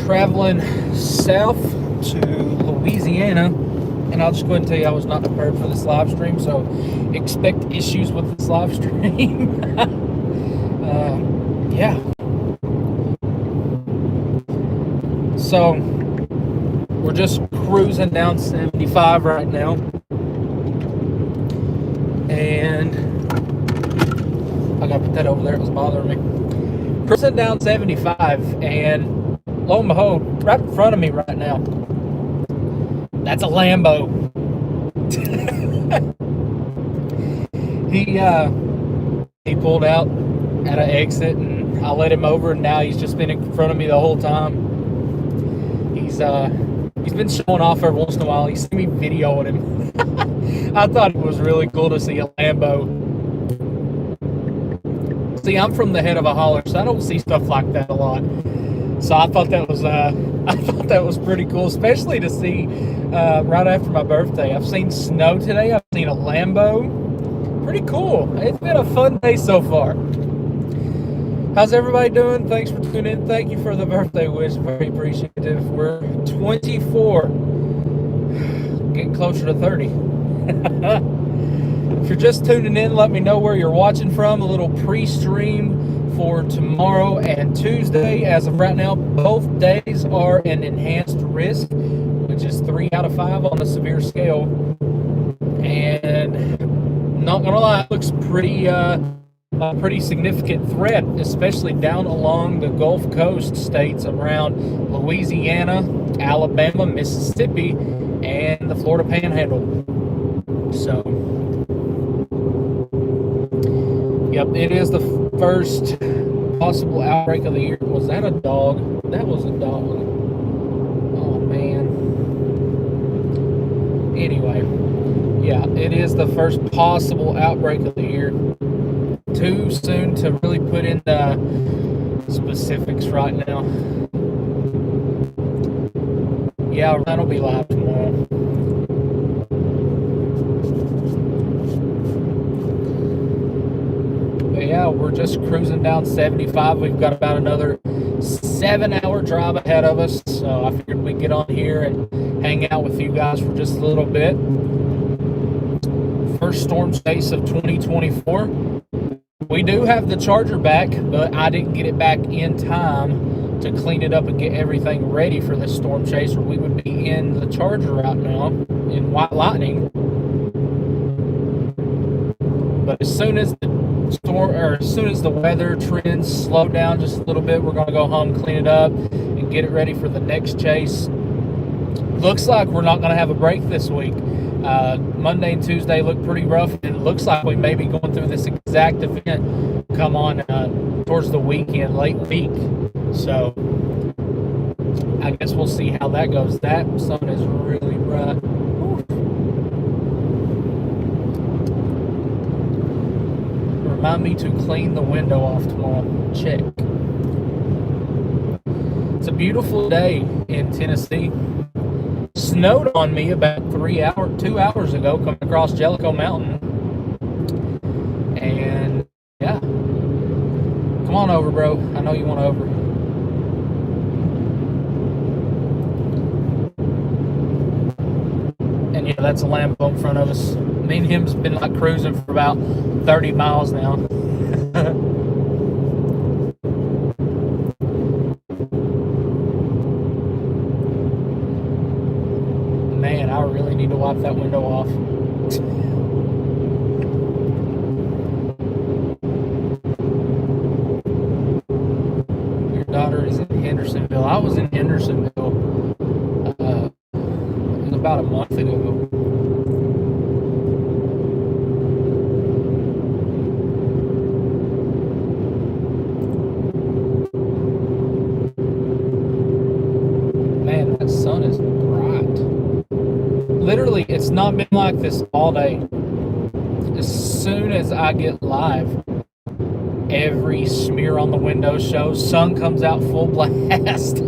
traveling south to Louisiana, and I'll just go ahead and tell you I was not prepared for this live stream, so expect issues with this live stream. Yeah. So we're just cruising down 75 right now, and I gotta put that over there, it was bothering me. Cruising down 75, and lo and behold, right in front of me right now, that's a Lambo. He pulled out at an exit, and I let him over, and now he's just been in front of me the whole time. He's been showing off every once in a while. He's seen me videoing him. I thought it was really cool to see a Lambo. See, I'm from the head of a holler, so I don't see stuff like that a lot. So I thought that was pretty cool, especially to see right after my birthday. I've seen snow today. I've seen a Lambo. Pretty cool. It's been a fun day so far. How's everybody doing? Thanks for tuning in. Thank you for the birthday wish. Very appreciative. We're 24. Getting closer to 30. If you're just tuning in, let me know where you're watching from. A little pre-stream for tomorrow and Tuesday. As of right now, both days are an enhanced risk, which is 3 out of 5 on the severe scale. And not gonna lie, it looks pretty a pretty significant threat, especially down along the Gulf Coast states around Louisiana, Alabama, Mississippi, and the Florida Panhandle. So, yep, it is the first possible outbreak of the year. Was that a dog? That was a dog. Oh, man. Anyway, yeah, it is the first possible outbreak of the year. Too soon to really put in the specifics right now. Yeah, that'll be live tomorrow. But yeah, we're just cruising down 75. We've got about another 7-hour drive ahead of us. So I figured we'd get on here and hang out with you guys for just a little bit. First storm chase of 2024. We do have the Charger back, but I didn't get it back in time to clean it up and get everything ready for this storm chase, or we would be in the Charger right now in White Lightning. But as soon as the storm, or as soon as the weather trends slow down just a little bit, we're going to go home, clean it up, and get it ready for the next chase. Looks like we're not going to have a break this week. Monday and Tuesday look pretty rough, and it looks like we may be going through this exact event come on towards the weekend, late week. So I guess we'll see how that goes. That sun is really bright. Remind me to clean the window off tomorrow. Check. It's a beautiful day in Tennessee. Snowed on me about 2 hours ago coming across Jellicoe Mountain. And yeah, come on over, bro. I know you want over. And yeah, that's a Lambo in front of us. Me and him's been like cruising for about 30 miles now. Man, I really need to wipe that window off. Your daughter is in Hendersonville. I was in Hendersonville about a month ago. Man, that sun is bright. Literally, it's not been like this all day. As soon as I get live, every smear on the window shows. Sun comes out full blast.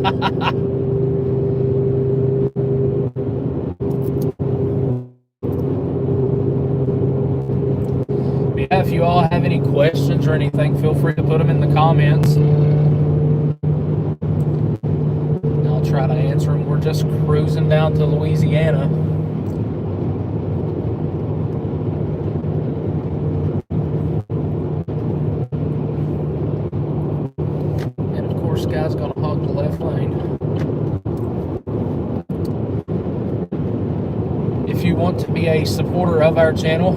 Yeah, if you all have any questions or anything, feel free to put them in the comments. try to answer them. We're just cruising down to Louisiana. And of course, guy's gonna hog the left lane. If you want to be a supporter of our channel,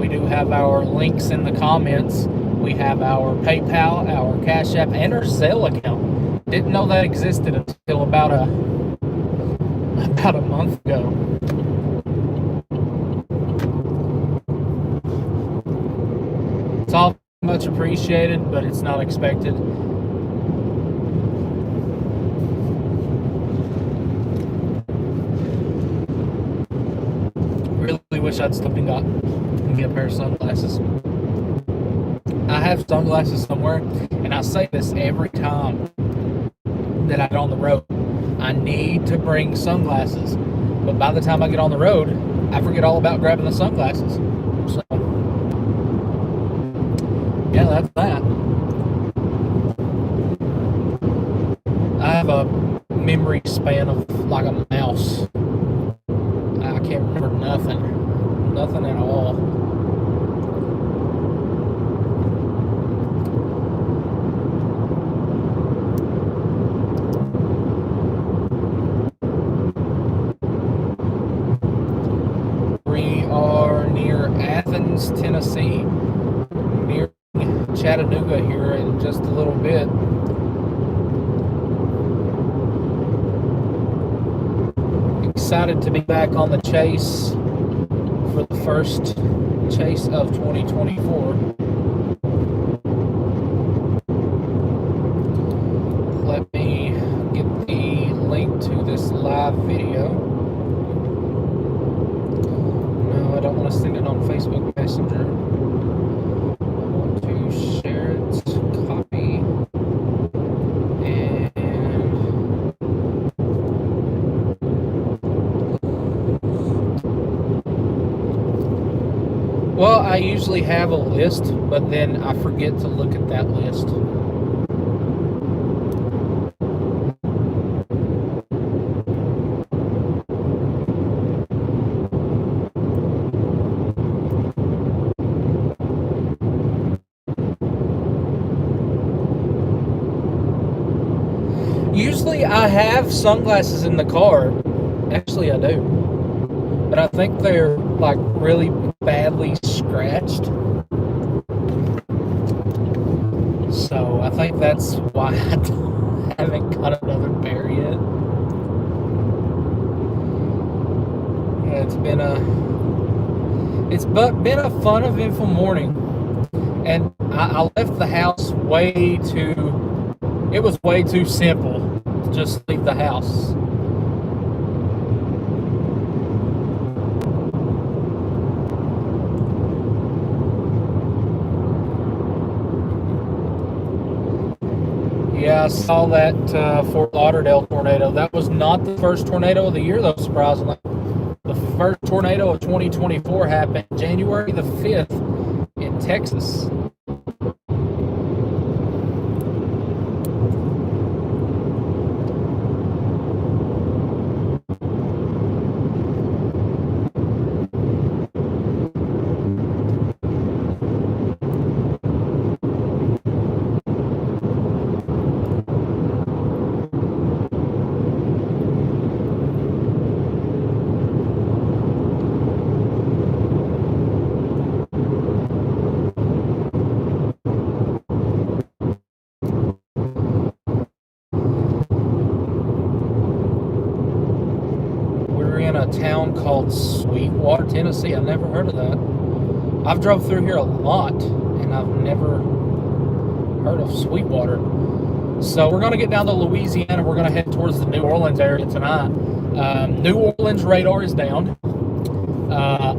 we do have our links in the comments. We have our PayPal, our Cashapp, and our Zelle account. Didn't know that existed until about a month ago. It's all much appreciated, but it's not expected. Really wish I'd stop and get a pair of sunglasses. I have sunglasses somewhere, and I say this every time that I get on the road. I need to bring sunglasses, but by the time I get on the road, I forget all about grabbing the sunglasses. So, yeah, that's that. I have a memory span of like a mouse. I can't remember nothing at all. Athens, Tennessee, near Chattanooga here in just a little bit. Excited to be back on the chase for the first chase of 2024. Let me get the link to this live video. I don't want to send it on Facebook Messenger. I want to share it, copy, and well, I usually have a list, but then I forget to look at that list. Usually I have sunglasses in the car. Actually, I do. But I think they're like really badly scratched. So I think that's why I haven't got another pair yet. Yeah, it's been a fun, eventful morning. And I left the house it was way too simple to just leave the house. Yeah, I saw that Fort Lauderdale tornado. That was not the first tornado of the year, though, surprisingly. The first tornado of 2024 happened January the 5th in Texas. Town called Sweetwater, Tennessee. I've never heard of that. I've drove through here a lot, and I've never heard of Sweetwater. So we're going to get down to Louisiana. We're going to head towards the New Orleans area tonight. New Orleans radar is down.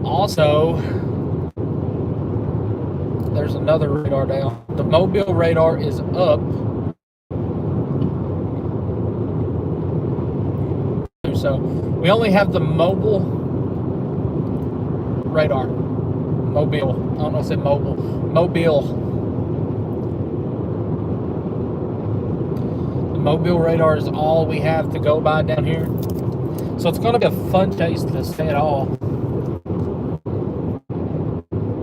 Also, there's another radar down. The Mobile radar is up. So we only have the mobile radar. Mobile. I don't know if I said mobile. Mobile. The Mobile radar is all we have to go by down here. So it's going to be a fun chase to say it all.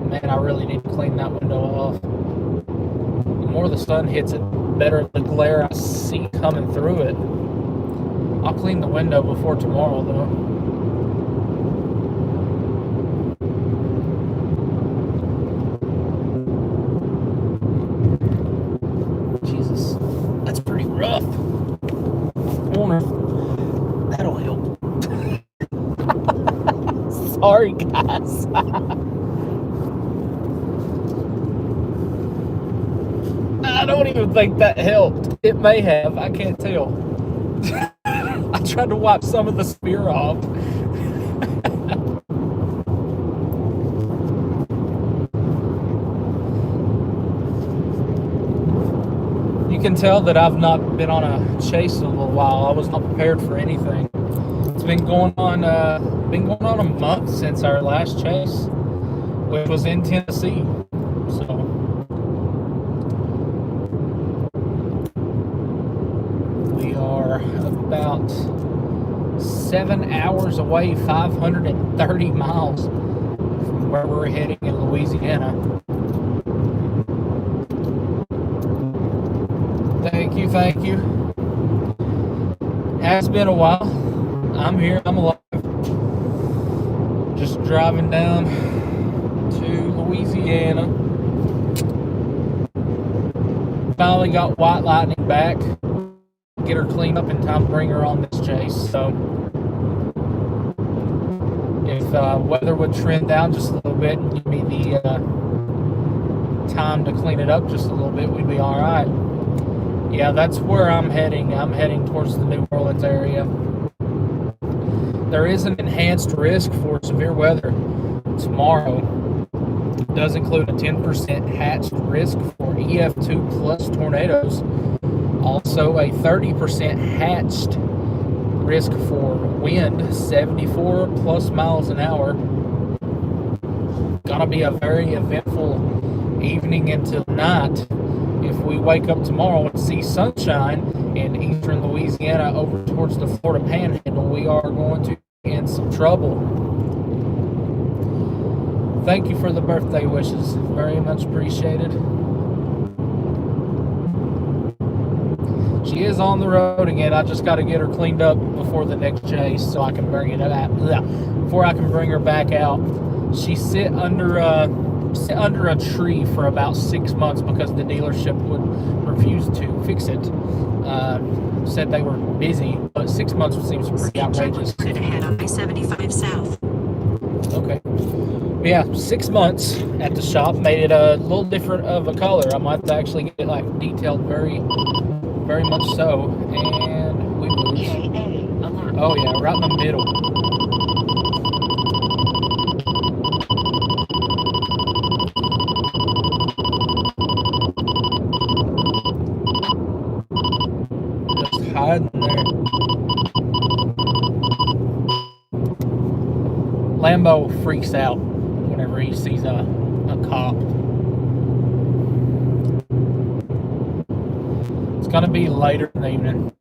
Man, I really need to clean that window off. The more the sun hits it, the better the glare I see coming through it. I'll clean the window before tomorrow, though. Jesus, that's pretty rough. Corner. That'll help. Sorry, guys. I don't even think that helped. It may have. I can't tell. I tried to wipe some of the spear off. You can tell that I've not been on a chase in a little while. I was not prepared for anything. It's been going on a month since our last chase, which was in Tennessee. So we are about 7 hours away, 530 miles from where we're heading in Louisiana. Thank you. Has been a while. I'm here, I'm alive. Just driving down to Louisiana. Finally got White Lightning back. Get her cleaned up in time to bring her on this chase. So if weather would trend down just a little bit and give me the time to clean it up just a little bit, we'd be all right. Yeah, that's where I'm heading. I'm heading towards the New Orleans area. There is an enhanced risk for severe weather tomorrow. It does include a 10% hatched risk for EF2 plus tornadoes. Also a 30% hatched risk for wind, 74 plus miles an hour. Gonna be a very eventful evening into night. If we wake up tomorrow and see sunshine in eastern Louisiana over towards the Florida Panhandle, we are going to be in some trouble. Thank you for the birthday wishes. Very much appreciated. She is on the road again. I just got to get her cleaned up before the next chase so I can bring it back. Before I can bring her back out. She sit under a tree for about 6 months because the dealership would refuse to fix it. Said they were busy, but 6 months seems pretty outrageous. Ahead on I-75 South. Okay. Yeah, 6 months at the shop made it a little different of a color. I might have to actually get it like detailed very much so. And we lose. Oh yeah, right in the middle. Hiding there. Lambo freaks out whenever he sees a cop. It's gonna be later in the evening.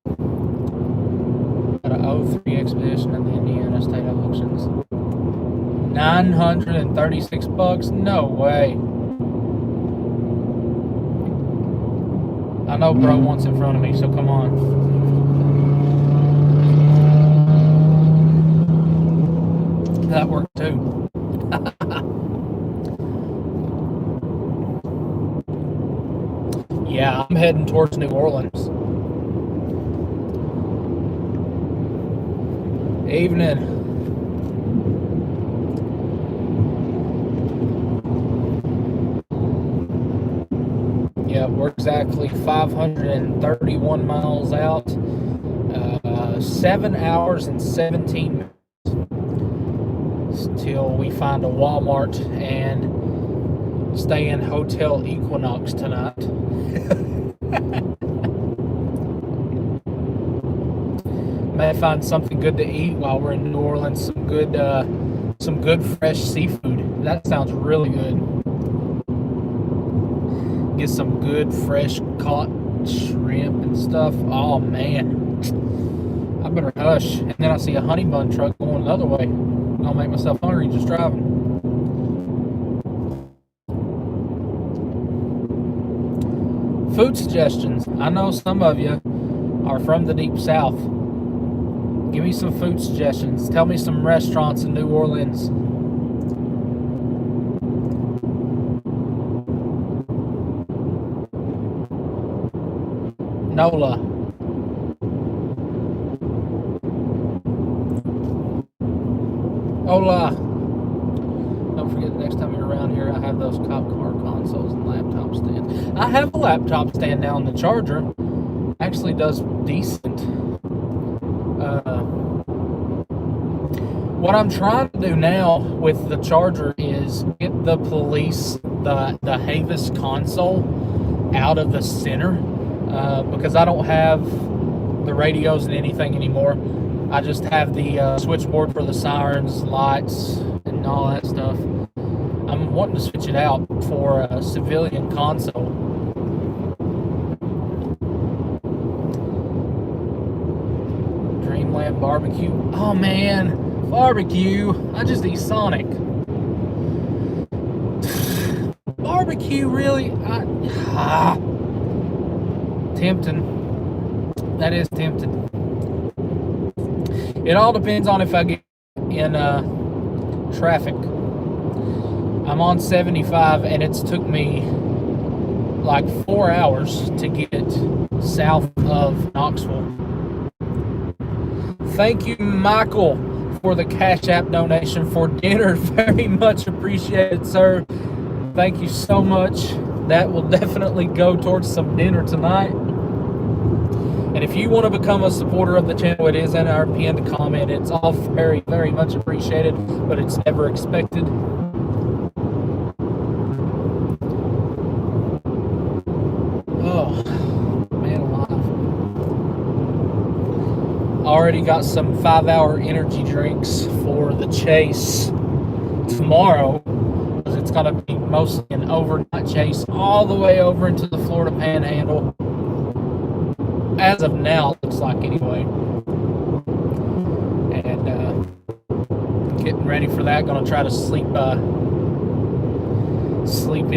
Got an 03 expedition in the Indiana State Auctions. $936? No way. I know bro wants in front of me, so come on. That worked too. Yeah, I'm heading towards New Orleans. Evening. Yeah, we're exactly 531 miles out. 7 hours and 17 minutes till we find a Walmart and stay in Hotel Equinox tonight. May find something good to eat while we're in New Orleans. Some good fresh seafood. That sounds really good. Get some good fresh caught shrimp and stuff. Oh man, I better hush. And then I see a honey bun truck going the other way. I'll make myself hungry just driving. Food suggestions. I know some of you are from the deep south. Give me some food suggestions. Tell me some restaurants in New Orleans. Nola. Hola. Don't forget, the next time you're around here, I have those cop car consoles and laptop stands. I have a laptop stand now, and the charger actually does decent. What I'm trying to do now with the charger is get the police, the Havis console out of the center, because I don't have the radios and anything anymore. I just have the switchboard for the sirens, lights, and all that stuff. I'm wanting to switch it out for a civilian console. Dreamland barbecue. Oh man, barbecue. I just eat Sonic. Barbecue, really? Tempting. That is tempting. It all depends on if I get in traffic. I'm on 75 and it's took me like 4 hours to get south of Knoxville. Thank you, Michael, for the Cashapp donation for dinner. Very much appreciated, sir. Thank you so much. That will definitely go towards some dinner tonight. And if you want to become a supporter of the channel, it is in our pinned comment. It's all very, very much appreciated, but it's never expected. Oh, man alive. Already got some 5-hour energy drinks for the chase tomorrow, because it's going to be mostly an overnight chase all the way over into the Florida Panhandle. As of now, it looks like, anyway. And getting ready for that. Gonna try to sleep in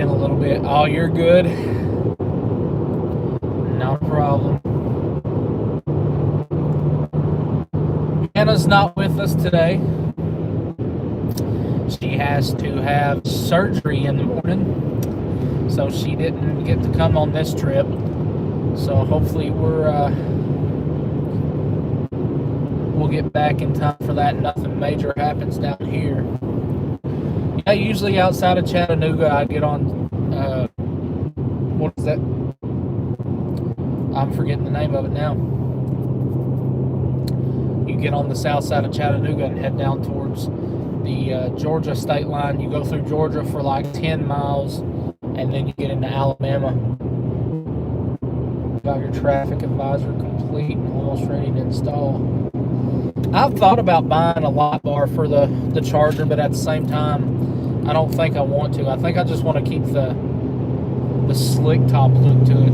a little bit. Oh, you're good. No problem. Anna's not with us today. She has to have surgery in the morning, so she didn't get to come on this trip. So hopefully we'll get back in time for that. Nothing major happens down here. Yeah, usually outside of Chattanooga, I get on, what is that? I'm forgetting the name of it now. You get on the south side of Chattanooga and head down towards the Georgia state line. You go through Georgia for like 10 miles, and then you get into Alabama. Got your traffic advisor complete and almost ready to install. I've thought about buying a light bar for the charger, but at the same time, I don't think I want to. I think I just want to keep the slick top look to it.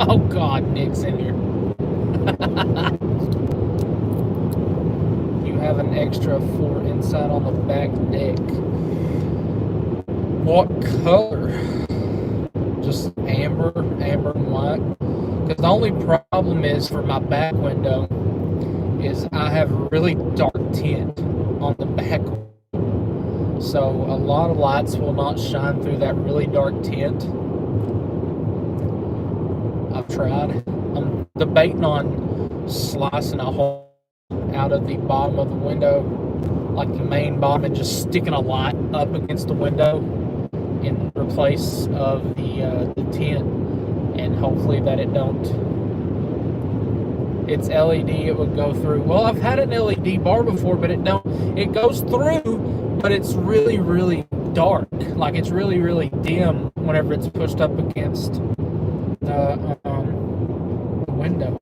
Oh God, Nick's in here. You have an extra for inside on the back deck. What color? Just amber and white. Because the only problem is for my back window is I have really dark tint on the back. So a lot of lights will not shine through that really dark tint. I've tried. I'm debating on slicing a hole out of the bottom of the window, like the main bottom, and just sticking a light up against the window in place of the tint, and hopefully that it don't it's LED, it would go through. Well, I've had an LED bar before, but it goes through, but it's really, really dark. Like, it's really, really dim whenever it's pushed up against the window.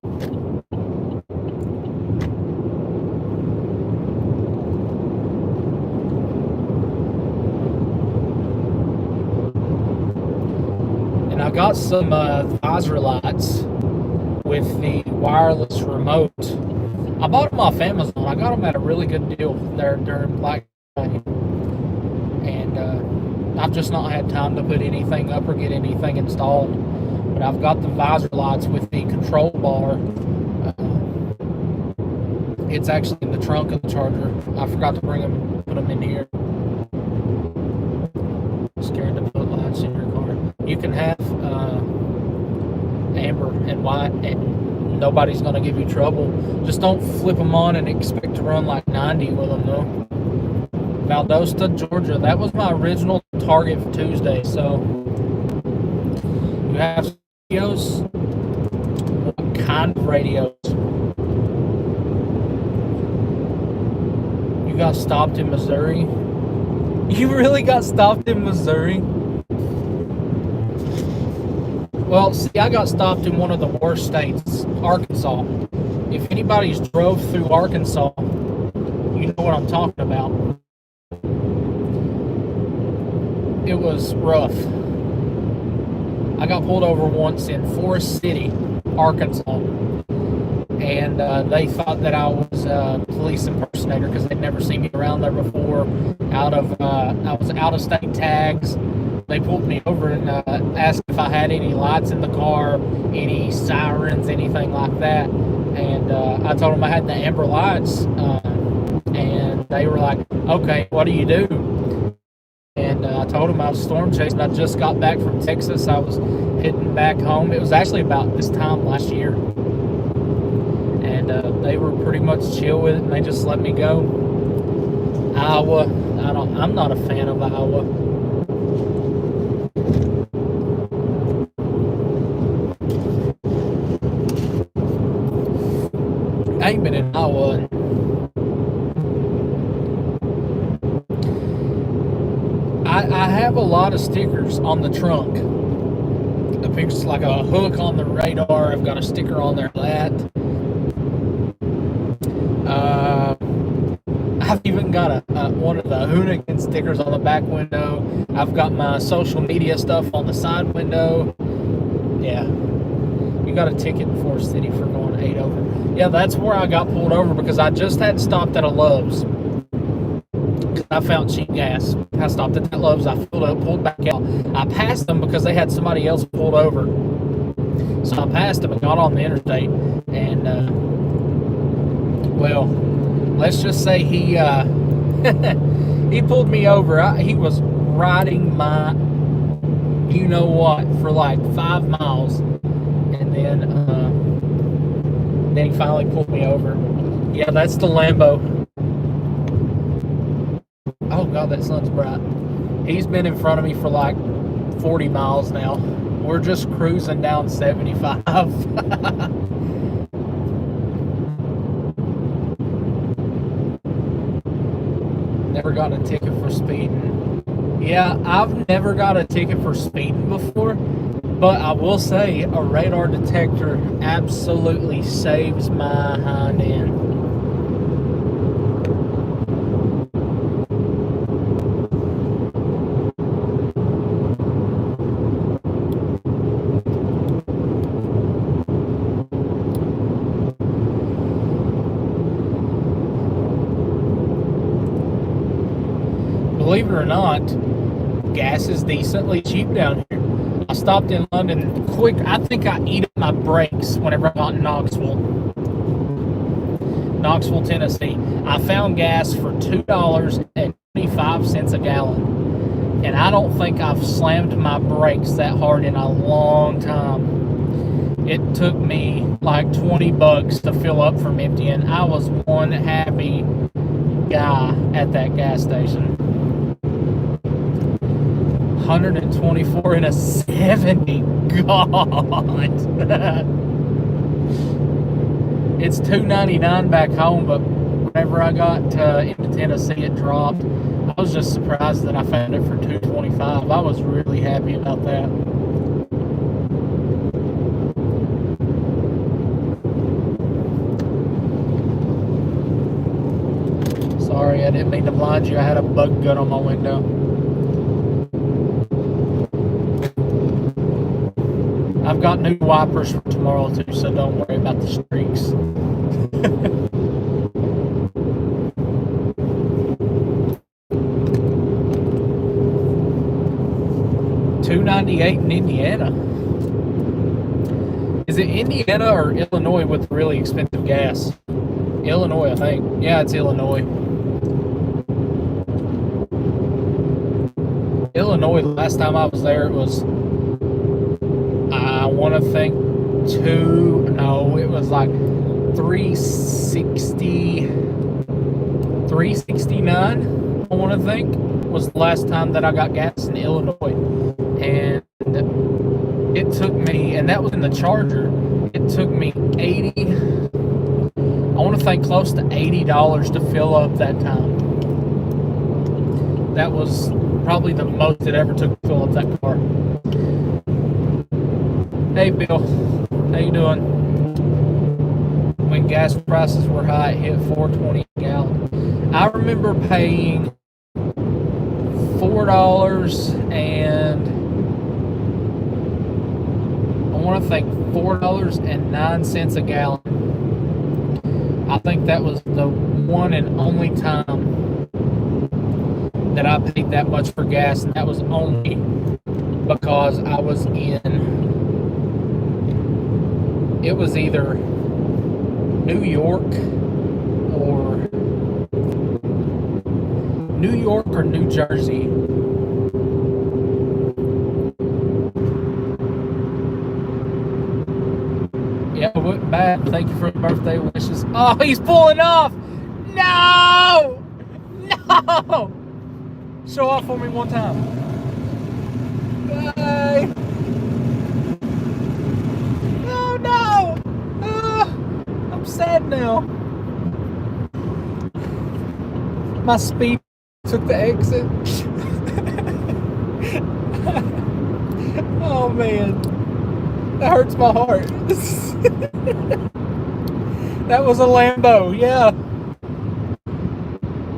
And I got some visor lights with the wireless remote. I bought them off Amazon. I got them at a really good deal there during Black Friday. And I've just not had time to put anything up or get anything installed. But I've got the visor lights with the control bar. It's actually in the trunk of the Charger. I forgot to put them in here. Scared to put lights in your car. You can have amber and white, and nobody's going to give you trouble. Just don't flip them on and expect to run like 90 with them, though. Valdosta, Georgia. That was my original target for Tuesday. So, you have radios? What kind of radios? You got stopped in Missouri? You really got stopped in Missouri? Well, see, I got stopped in one of the worst states, Arkansas. If anybody's drove through Arkansas, you know what I'm talking about. It was rough. I got pulled over once in Forest City, Arkansas, and they thought that I was a police impersonator because they'd never seen me around there before. I was out of state tags. They pulled me over and asked if I had any lights in the car, any sirens, anything like that. And I told them I had the amber lights, and they were like, "Okay, what do you do?" And I told them I was storm chasing. I just got back from Texas. I was heading back home. It was actually about this time last year. And they were pretty much chill with it, and they just let me go. Iowa, I'm not a fan of Iowa. I ain't been in Iowa. I have a lot of stickers on the trunk. The picture's like a hook on the radar. I've got a sticker on there for that. I've even got one of the hoonigan stickers on the back window. I've got my social media stuff on the side window. Yeah. You got a ticket in Forest City for going 8 over. Yeah, that's where I got pulled over because I just had stopped at a Love's. I found cheap gas. I stopped at that Love's. I filled up, pulled back out. I passed them because they had somebody else pulled over. So I passed them and got on the interstate. And, well, let's just say he he pulled me over. He was riding my you-know-what for like 5 miles. And then he finally pulled me over. Yeah, that's the Lambo. Oh, God, that sun's bright. He's been in front of me for like 40 miles now. We're just cruising down 75. Never got a ticket for speeding. Yeah, I've never got a ticket for speeding before, but I will say a radar detector absolutely saves my hind end. Believe it or not, gas is decently cheap down here. I stopped in London quick. I think I eat up my brakes whenever I got in Knoxville, Tennessee. I found gas for $2.25 a gallon. And I don't think I've slammed my brakes that hard in a long time. It took me like $20 to fill up from emptying. I was one happy guy at that gas station. 124 and a 70. God. It's $2.99 back home, but whenever I got into Tennessee, it dropped. I was just surprised that I found it for $2.25. I was really happy about that. Sorry, I didn't mean to blind you. I had a bug gut on my window. I've got new wipers for tomorrow too, so don't worry about the streaks. $2.98 in Indiana. Is it Indiana or Illinois with really expensive gas? Illinois, I think. Yeah, it's Illinois. Illinois, last time I was there, it was, I want to think, it was like 360, 369, I want to think, was the last time that I got gas in Illinois. And it took me, and that was in the Charger, it took me I want to think close to $80 to fill up that time. That was probably the most it ever took to fill up that car. Hey Bill, how you doing? When gas prices were high, it hit $4.20 a gallon. I remember paying $4 and I want to think $4.09 a gallon. I think that was the one and only time that I paid that much for gas, and that was only because I was it was either New York or New Jersey. Yeah, it wasn't bad. Thank you for the birthday wishes. Oh, he's pulling off! No! No! Show off for me one time. Bye! Oh no! I'm sad now. My speed took the exit. Oh man. That hurts my heart. That was a Lambo, yeah.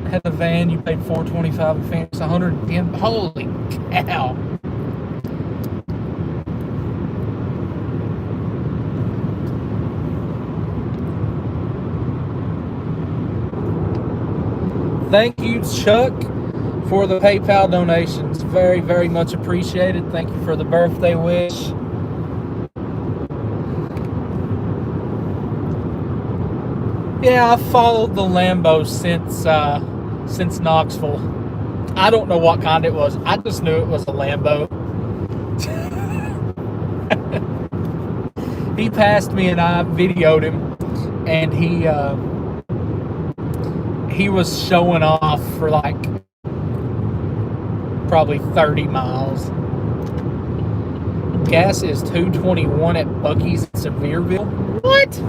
Had the van, you paid $4.25 in Phoenix, $110. Holy cow. Thank you, Chuck, for the PayPal donations. Very, very much appreciated. Thank you for the birthday wish. Yeah, I've followed the Lambo since Knoxville. I don't know what kind it was. I just knew it was a Lambo. He passed me and I videoed him, and he was showing off for like probably 30 miles. Gas is $2.21 at Buc-ee's in Sevierville. What?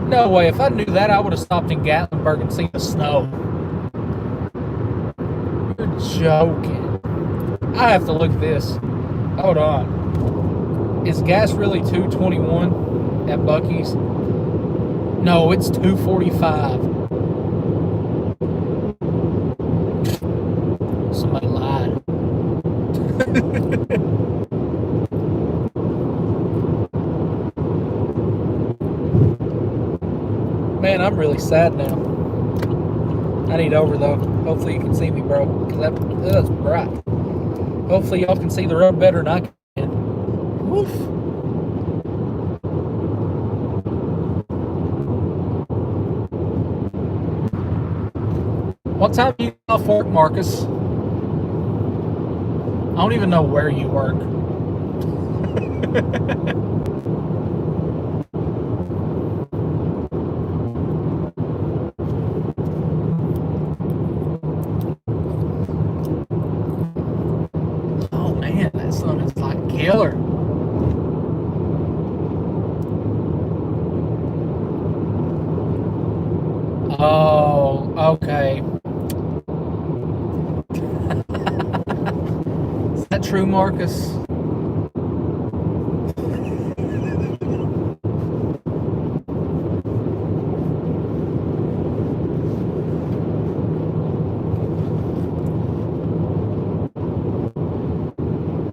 No way. If I knew that, I would have stopped in Gatlinburg and seen the snow. You're joking. I have to look at this. Hold on. Is gas really $2.21 at Buc-ee's? No, it's $2.45. Somebody lied. Man, I'm really sad now. I need over though. Hopefully you can see me, bro, because that's bright. Hopefully y'all can see the road better than I can. Woof. What time do you get off work, Marcus? I don't even know where you work. Oh man, that sun is like killer. Okay. Is that true, Marcus?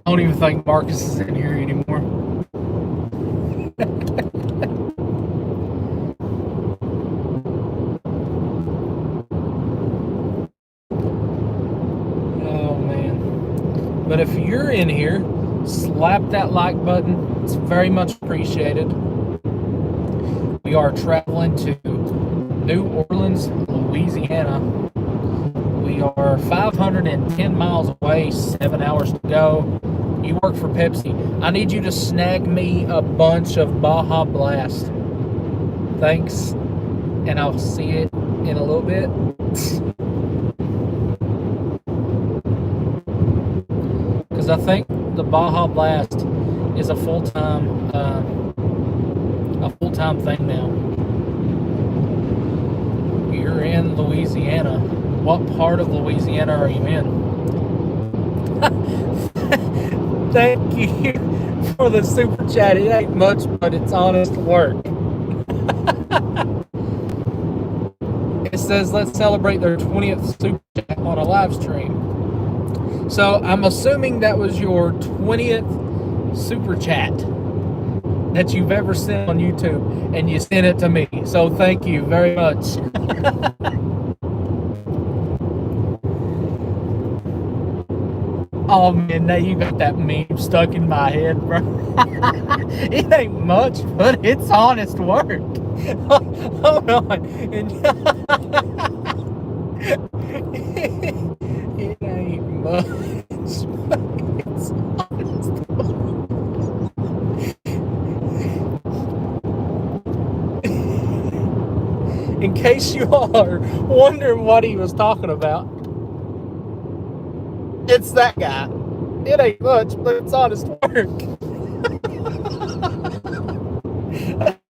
I don't even think Marcus is in here anymore. Oh, man. But if you're in here, slap that like button. It's very much appreciated. We are traveling to New Orleans, Louisiana. We are 510 miles away, 7 hours to go. You work for Pepsi. I need you to snag me a bunch of Baja Blast. Thanks. And I'll see it in a little bit. Because I think the Baja Blast is a full-time thing now. You're in Louisiana. What part of Louisiana are you in? Thank you for the super chat. It ain't much, but it's honest work. It says, let's celebrate their 20th super chat on a live stream. So I'm assuming that was your 20th super chat that you've ever sent on YouTube, and you sent it to me. So thank you very much. Oh man, now you got that meme stuck in my head, bro. It ain't much, but it's honest work. Hold on. It ain't much, but it's honest work. In case you all are wondering what he was talking about, it's that guy. It ain't much, but it's honest work.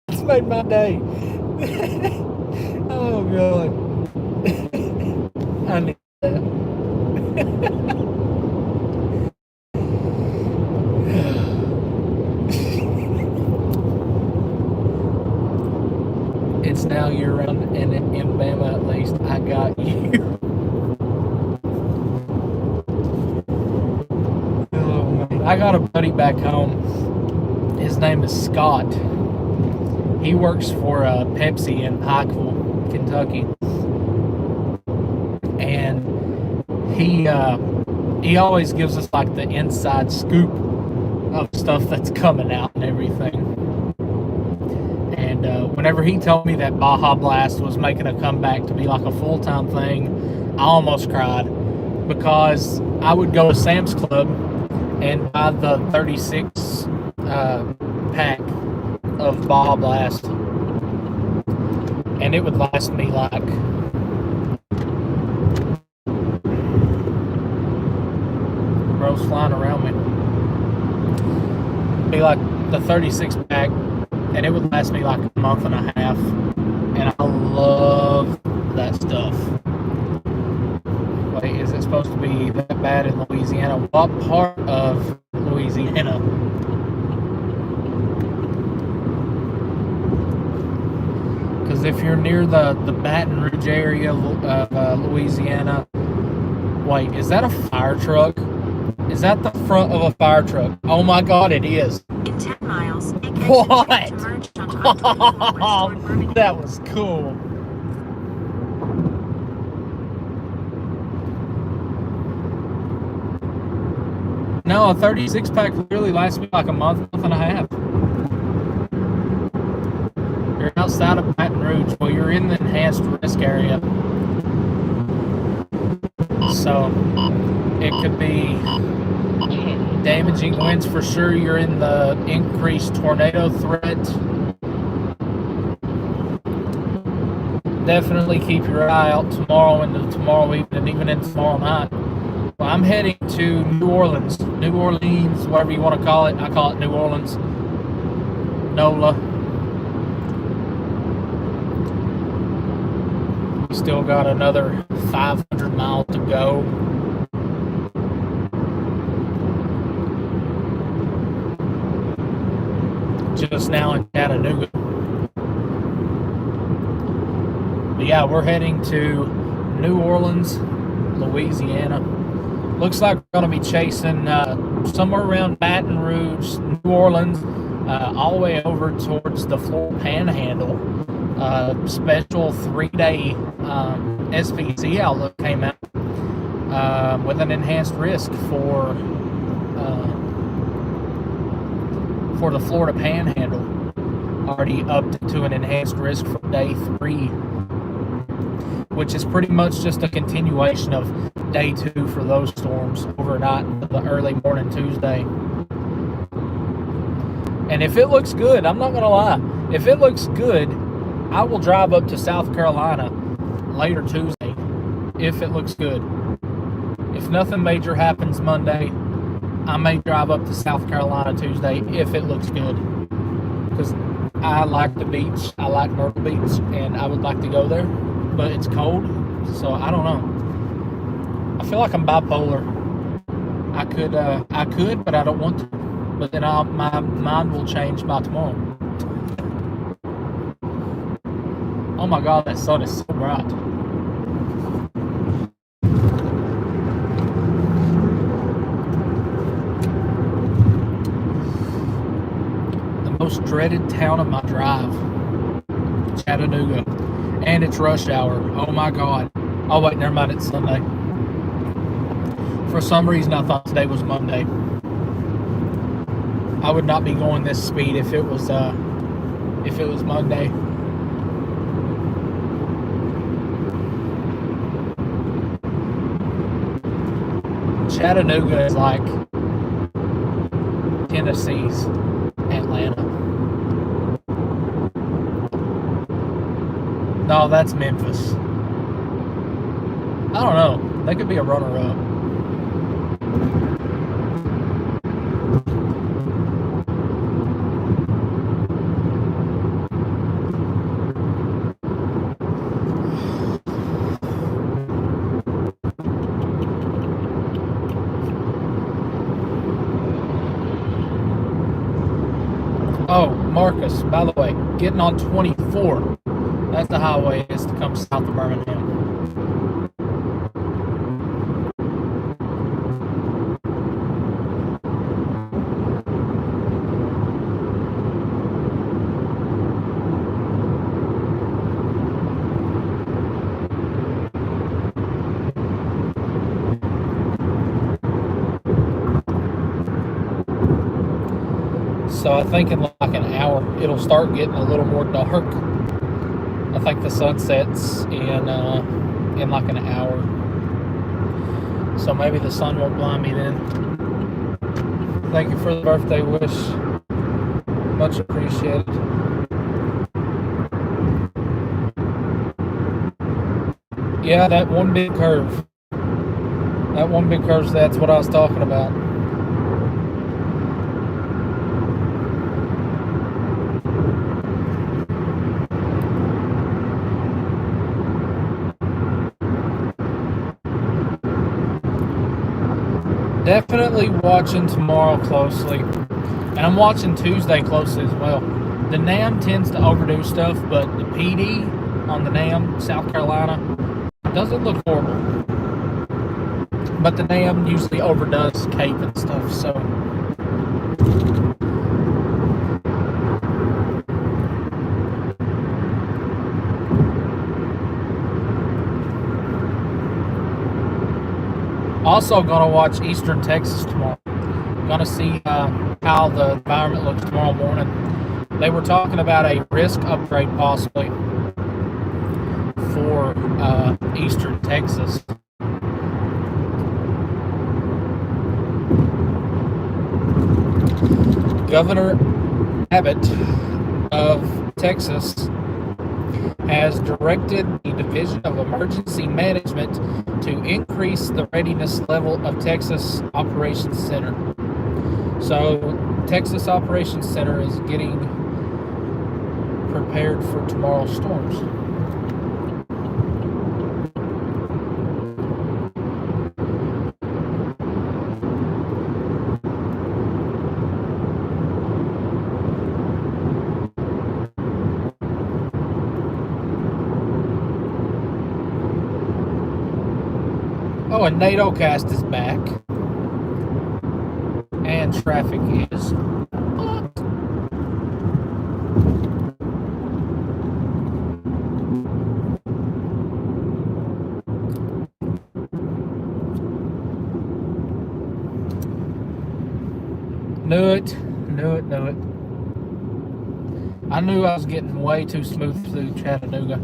It's made my day. Oh, God. I need that. It's now year-round, and in Bama at least, I got you. I got a buddy back home. His name is Scott. He works for Pepsi in Pikeville, Kentucky. And he always gives us like the inside scoop of stuff that's coming out and everything. And whenever he told me that Baja Blast was making a comeback to be like a full-time thing, I almost cried, because I would go to Sam's Club and buy the 36 pack of Baja Blast, and it would last me like bro's flying around me. It'd be like the 36 pack, and it would last me like a month and a half, and I love that stuff. Wait, is it supposed to be that bad in Louisiana? What part of Louisiana? Because if you're near the Baton Rouge area of Louisiana, wait, is that a fire truck? Is that the front of a fire truck? Oh my God, it is. In 10 miles, What? Oh, that was cool. No, a 36 pack really lasts me like a month and a half. You're outside of Baton Rouge. Well, you're in the enhanced risk area. So it could be damaging winds for sure. You're in the increased tornado threat. Definitely keep your eye out tomorrow into tomorrow evening and even into tomorrow night. Well, I'm heading to New Orleans, whatever you want to call it. I call it New Orleans. NOLA. Still got another 500 miles to go. Just now in Chattanooga. But yeah, we're heading to New Orleans, Louisiana. Looks like we're going to be chasing somewhere around Baton Rouge, New Orleans, all the way over towards the Florida Panhandle. Special 3-day SVC outlook came out with an enhanced risk for the Florida Panhandle. Already upped to an enhanced risk for day 3, which is pretty much just a continuation of day 2 for those storms overnight into the early morning Tuesday. And if it looks good, I'm not going to lie, if it looks good, I will drive up to South Carolina later Tuesday if it looks good. If nothing major happens Monday, I may drive up to South Carolina Tuesday if it looks good. Because I like the beach, I like Myrtle Beach, and I would like to go there. But it's cold, so I don't know. I feel like I'm bipolar. I could, but I don't want to. But then my mind will change by tomorrow. Oh my God, that sun is so bright. The most dreaded town of my drive, Chattanooga. And it's rush hour. Oh my God. Oh wait, never mind, it's Sunday. For some reason I thought today was Monday. I would not be going this speed if it was Monday. Chattanooga is like Tennessee's Atlanta. No, that's Memphis. I don't know. They could be a runner-up. Oh, Marcus, by the way, getting on 24. That's the highway it is to come south of Birmingham. So I think in like an hour, it'll start getting a little more dark. I think the sun sets in like an hour. So maybe the sun won't blind me then. Thank you for the birthday wish. Much appreciated. Yeah, that one big curve. That one big curve, that's what I was talking about. Definitely watching tomorrow closely. And I'm watching Tuesday closely as well. The NAM tends to overdo stuff, but the PD on the NAM, South Carolina, doesn't look horrible. But the NAM usually overdoes Cape and stuff, so. Also gonna watch Eastern Texas tomorrow. Gonna see how the environment looks tomorrow morning. They were talking about a risk upgrade possibly for Eastern Texas. Governor Abbott of Texas has directed the Division of Emergency Management to increase the readiness level of Texas Operations Center. So, Texas Operations Center is getting prepared for tomorrow's storms. Oh, and NATOcast is back. And traffic is blocked. Knew it. I knew I was getting way too smooth through Chattanooga.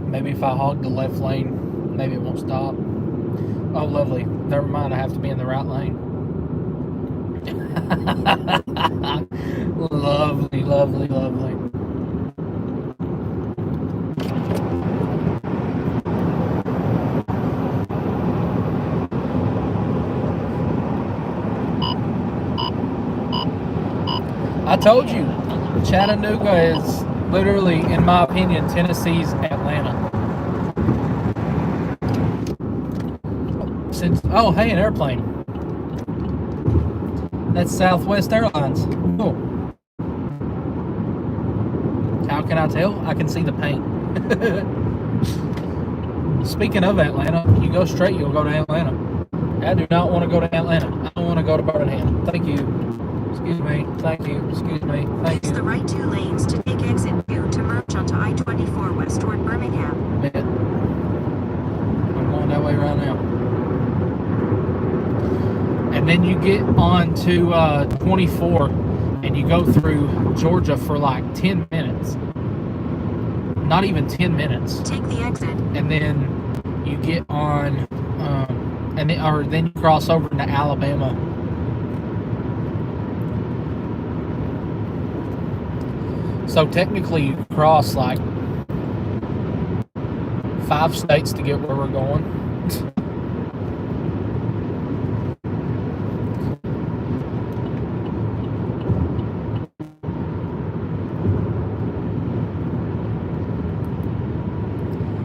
Maybe if I hog the left lane, maybe it won't stop. Oh, lovely. Never mind, I have to be in the right lane. Lovely. I told you, Chattanooga is literally, in my opinion, Tennessee's Atlanta. Oh, hey, an airplane. That's Southwest Airlines. Cool. How can I tell? I can see the paint. Speaking of Atlanta, you go straight, you'll go to Atlanta. I do not want to go to Atlanta. I don't want to go to Birmingham. Thank you. Excuse me. Thank you. Excuse me. Thank you. Use the right 2 lanes to take exit 2 to merge onto I-24 west toward Birmingham. Yeah. I'm going that way right now. And then you get on to 24 and you go through Georgia for like 10 minutes. Not even 10 minutes. Take the exit. And then you get on, then you cross over into Alabama. So technically you cross like 5 states to get where we're going.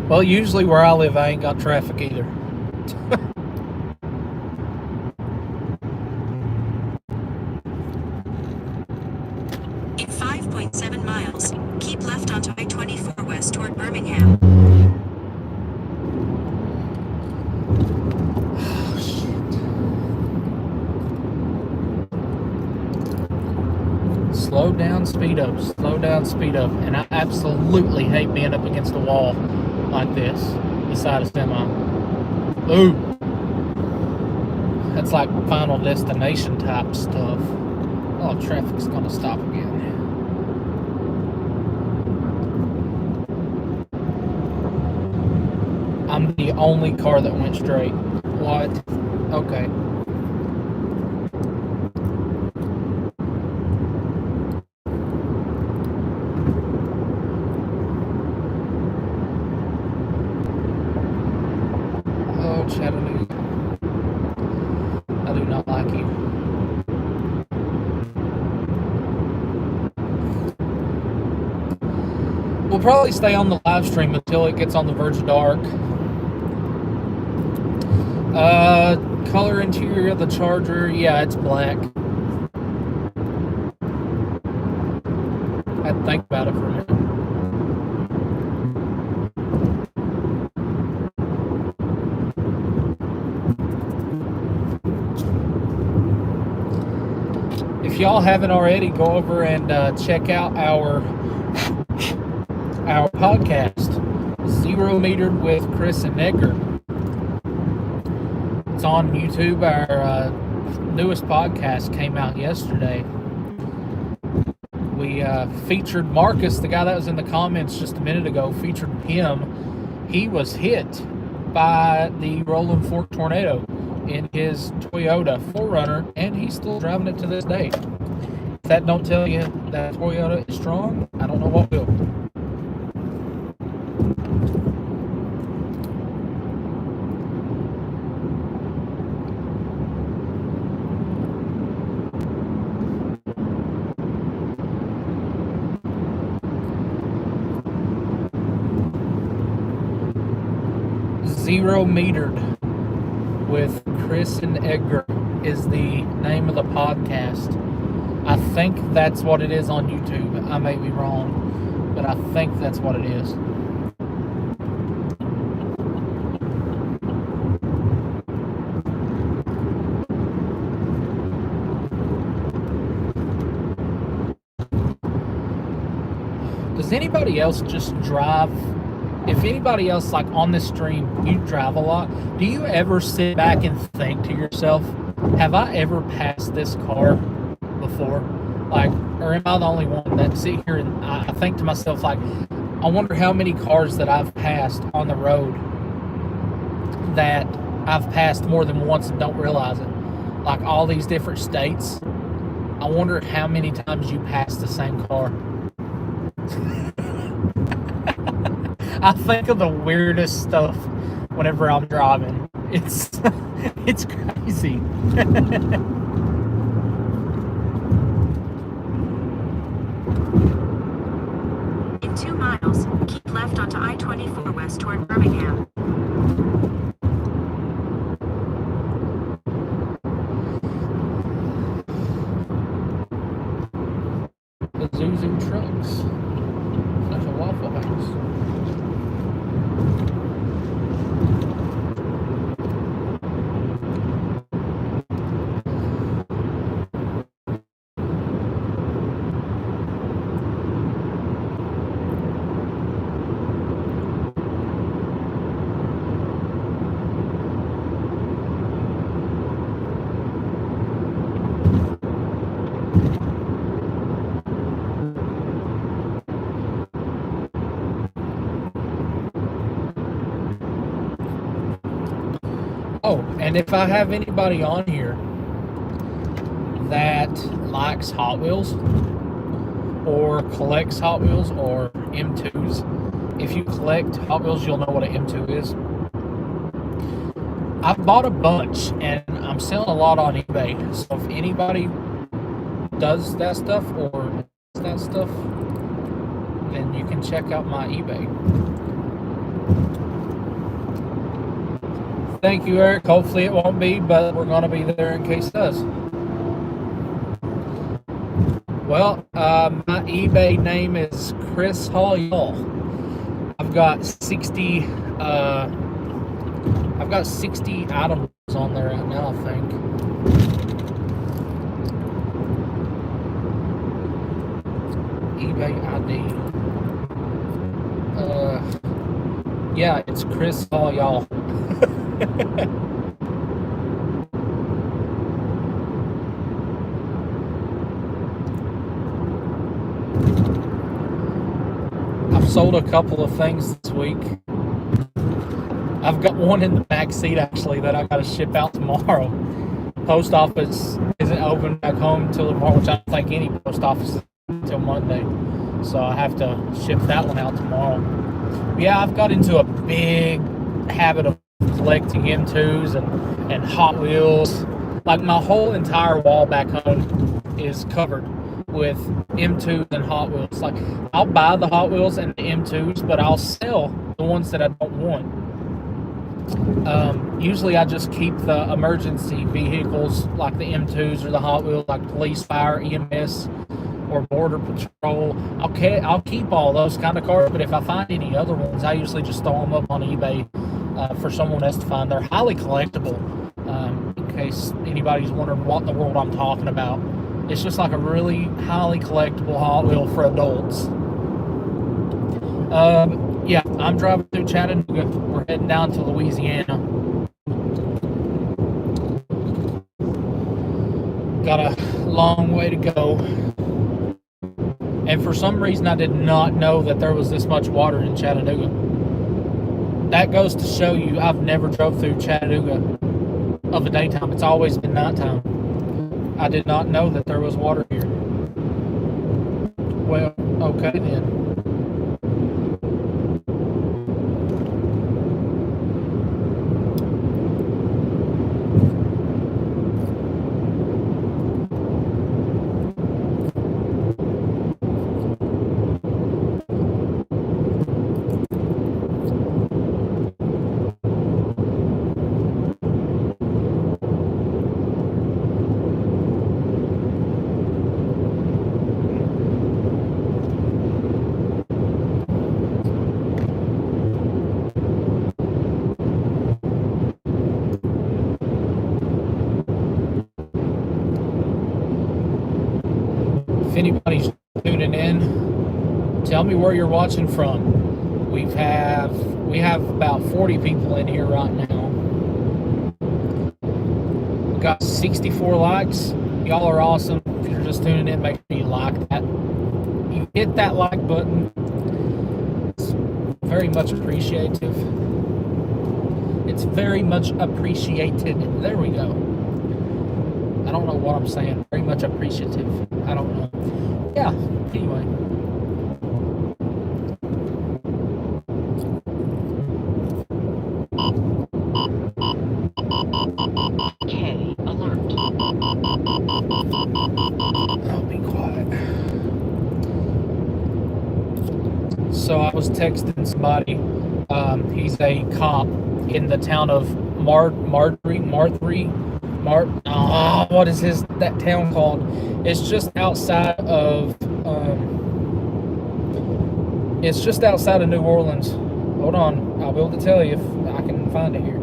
Well, usually where I live, I ain't got traffic either. In 5.7 miles, keep left onto I-24 west toward Birmingham. Oh, shit. Slow down, speed up. And I absolutely hate being up against a wall like this beside a semi. Ooh. That's like Final Destination type stuff. Oh, traffic's gonna stop again. I'm the only car that went straight. What? Okay. Oh, Chattanooga. I do not like you. We'll probably stay on the live stream until it gets on the verge of dark. Color interior of the Charger, yeah, it's black. I had to think about it for a minute. If y'all haven't already, go over and check out our podcast, Zero Metered with Chris and Edgar. It's on YouTube. Our newest podcast came out yesterday. We featured Marcus, the guy that was in the comments just a minute ago, featured him. He was hit by the Rolling Fork tornado in his Toyota 4Runner, and he's still driving it to this day. If that don't tell you that Toyota is strong, I don't know what will. Zero Metered with Chris and Edgar is the name of the podcast. I think that's what it is on YouTube. I may be wrong, but I think that's what it is. Does anybody else just drive? If anybody else, like on this stream, you drive a lot, do you ever sit back and think to yourself, have I ever passed this car before? Like, or am I the only one that sit here and I think to myself, like, I wonder how many cars that I've passed on the road that I've passed more than once and don't realize it. Like all these different states. I wonder how many times you pass the same car. I think of the weirdest stuff whenever I'm driving. It's crazy. In 2 miles, keep left onto I-24 west toward Birmingham. The Zuzu trucks. Like a Waffle House. Oh, and if I have anybody on here that likes Hot Wheels or collects Hot Wheels or M2s, if you collect Hot Wheels, you'll know what an M2 is. I've bought a bunch and I'm selling a lot on eBay. So if anybody does that stuff or does that stuff, then you can check out my eBay. Thank you, Eric. Hopefully it won't be, but we're going to be there in case it does. Well, my eBay name is Chris Hall Y'all. I've got 60 items on there right now, I think. eBay ID. Yeah, it's Chris Hall Y'all. I've sold a couple of things this week. I've got one in the back seat actually that I gotta ship out tomorrow. Post office isn't open back home until tomorrow, which I don't think any post office is until Monday. So I have to ship that one out tomorrow. Yeah, I've got into a big habit of collecting M2s and Hot Wheels. Like my whole entire wall back home is covered with M2s and Hot Wheels. Like I'll buy the Hot Wheels and the M2s, but I'll sell the ones that I don't want. Usually I just keep the emergency vehicles like the M2s or the Hot Wheels, like police, fire, EMS, or border patrol. I'll keep all those kind of cars, but if I find any other ones, I usually just throw them up on eBay for someone else to find. They're highly collectible, in case anybody's wondering what in the world I'm talking about. It's just like a really highly collectible Hot Wheel for adults. Yeah, I'm driving through Chattanooga. We're heading down to Louisiana. Got a long way to go. And for some reason, I did not know that there was this much water in Chattanooga. That goes to show you I've never drove through Chattanooga of the daytime. It's always been nighttime. I did not know that there was water here. Well, okay then. anybody's tuning in, tell me where you're watching from. We have about 40 people in here right now. We got 64 likes. Y'all are awesome. If you're just tuning in, make sure you like that. You hit that like button. It's very much appreciative. It's very much appreciated. There we go. I don't know what I'm saying. Very much appreciative. I don't know. Yeah, anyway. Okay, alert. I'll be quiet. So I was texting somebody. He's a cop in the town of what is that town called? It's just outside of New Orleans. Hold on, I'll be able to tell you if I can find it here.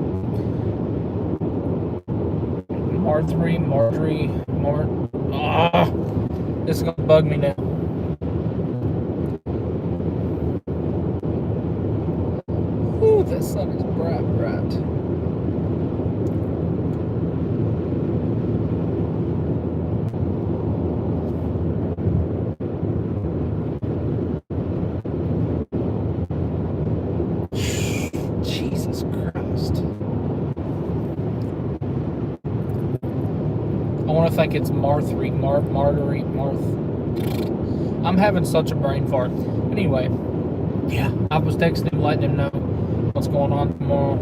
This is gonna bug me now. Ooh, that sun is bright. Jesus Christ. I want to think it's Martry. I'm having such a brain fart. Anyway, yeah, I was texting him, letting him know what's going on tomorrow.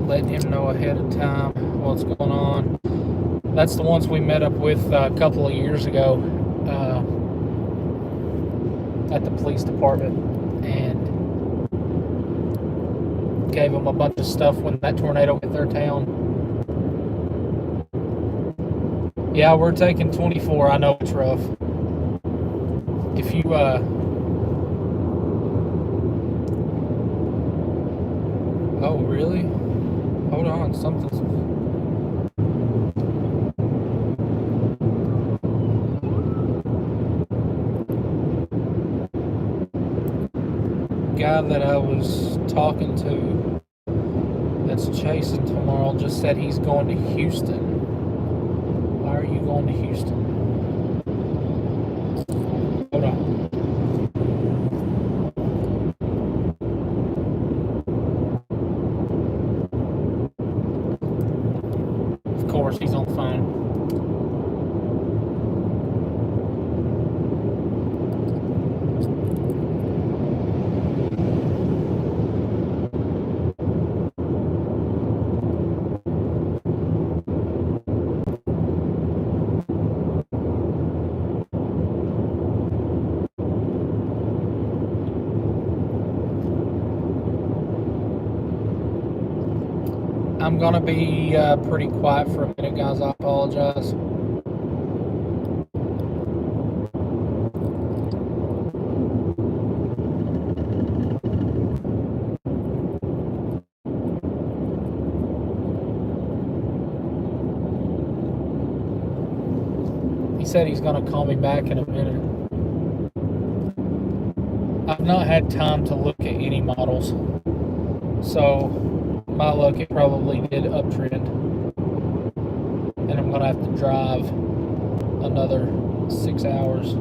Letting him know ahead of time what's going on. That's the ones we met up with a couple of years ago at the police department, and gave them a bunch of stuff when that tornado hit their town. Yeah, we're taking 24. I know it's rough. If you oh really? Hold on, something's... Guy that I was talking to that's chasing tomorrow just said he's going to Houston. Why are you going to Houston? Hold on. Of course, he's on the phone. I'm gonna be pretty quiet for a minute, guys. I apologize. He said he's gonna call me back in a minute. I've not had time to look at any models, so my luck, it probably did uptrend, and I'm gonna have to drive another 6 hours.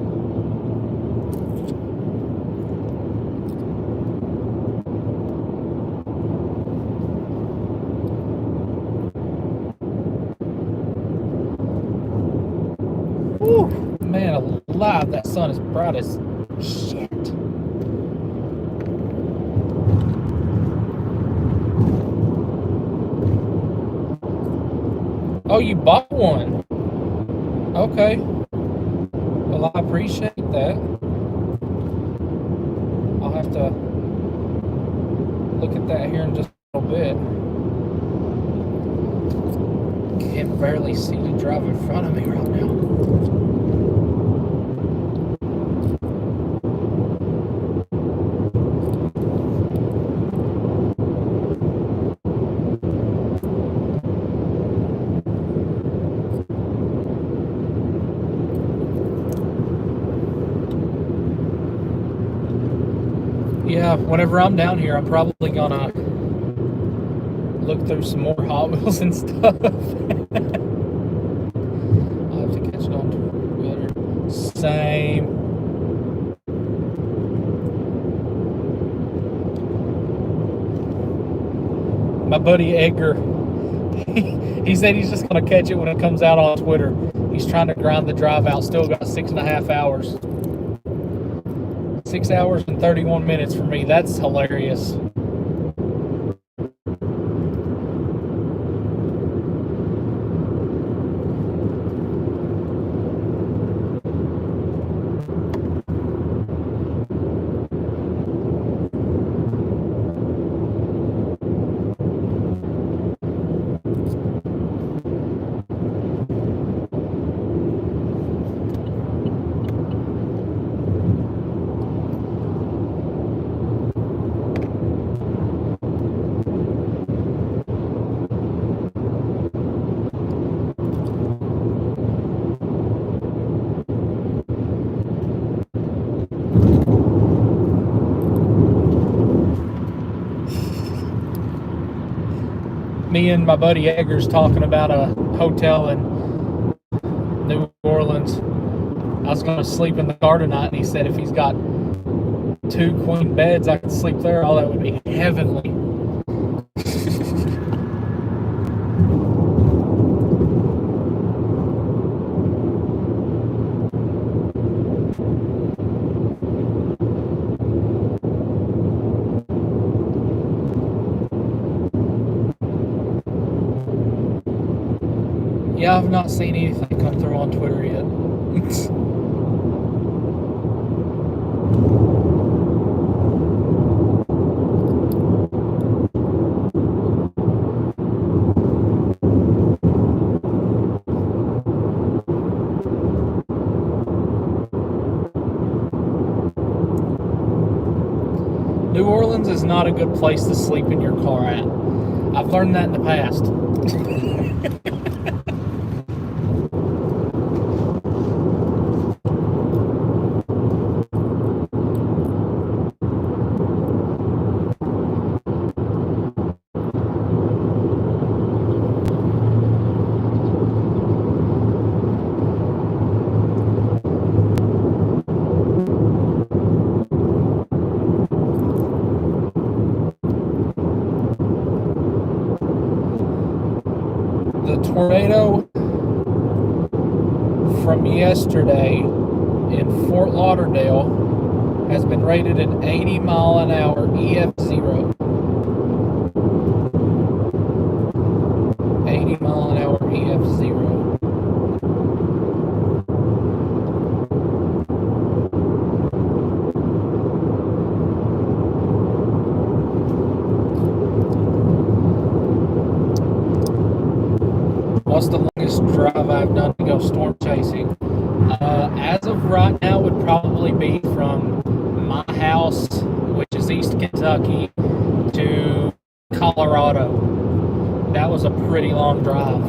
Whew, man alive, that sun is bright as shit. Oh, you bought one? Okay. Well, I appreciate that. I'll have to look at that here in just a little bit. Can barely see the drive in front of me right now. Yeah, whenever I'm down here, I'm probably gonna look through some more Hot Wheels and stuff. I'll have to catch it on Twitter. Same. My buddy Edgar, he said he's just gonna catch it when it comes out on Twitter. He's trying to grind the drive out. Still got 6.5 hours. 6 hours and 31 minutes for me. That's hilarious. Me and my buddy Edgar's talking about a hotel in New Orleans. I was going to sleep in the car tonight, and he said if he's got 2 queen beds, I could sleep there. Oh, that would be heavenly. Yeah, I've not seen anything come through on Twitter yet. New Orleans is not a good place to sleep in your car at. I've learned that in the past. The tornado from yesterday in Fort Lauderdale has been rated an 80-mile-an-hour EF0. 80-mile-an-hour EF0. What's the longest drive I've done to go storm chasing? As of right now, would probably be from my house, which is East Kentucky, to Colorado. That was a pretty long drive.